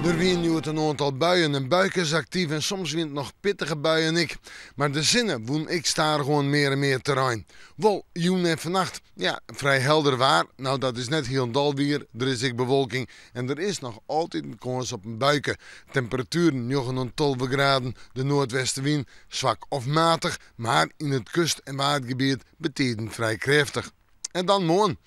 Er zijn nu een aantal buien en buik is actief en soms wint nog pittige buien ik. Maar de zinnen woon ik staar gewoon meer en meer terrein. Wel, joen en vannacht, ja, vrij helder waar. Nou, dat is net heel dal weer. Er is ik bewolking en er is nog altijd een kans op een buiken. Temperaturen 12 graden, de noordwestenwind zwak of matig, maar in het kust- en waardgebied betekent vrij krachtig. En dan morgen.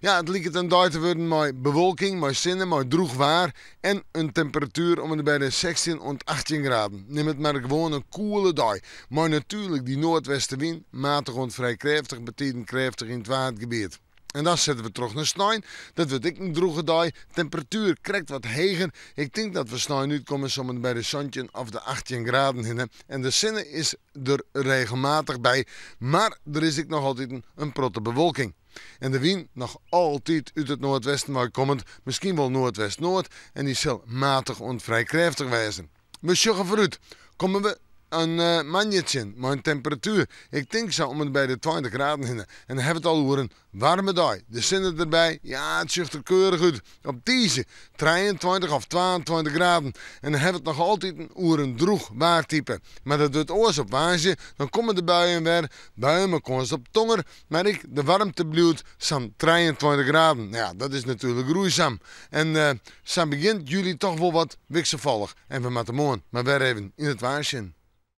Ja, het lijkt een dag te worden met bewolking, met zinnen, met droog waar en een temperatuur om bij de 16 en 18 graden. Neem het maar gewoon een koele dag. Maar natuurlijk die noordwestenwind, matig en vrij krachtig, betekent krachtig in het waardgebied. En dan zetten we terug naar sneeuw. Dat wordt ik een droge dag. Temperatuur krijgt wat hoger. Ik denk dat we sneeuw uitkomen zomaar bij de zonnetje of de 18 graden hinnen. En de zinnen is er regelmatig bij. Maar er is ik nog altijd een protte bewolking. En de wind nog altijd uit het noordwesten maar komend, misschien wel noordwest-noord. En die zal matig en vrij krachtig wezen. We sjoggen vooruit. Komen we een manjetje met een temperatuur. Ik denk zo om het bij de 20 graden heen. En dan hebben we het al over een warme dag. De zinnen erbij, ja, het ziet er keurig uit. Op deze 23 of 22 graden. En dan hebben we het nog altijd over een droeg waartype. Maar dat doet oors op waasje. Dan komen de buien weer. Buien met kans op tonger. Maar de warmte blijft zo'n 23 graden. Nou ja, dat is natuurlijk roeizaam. En zo begint jullie toch wel wat wisselvallig. En we moeten morgen maar weer even in het waasje.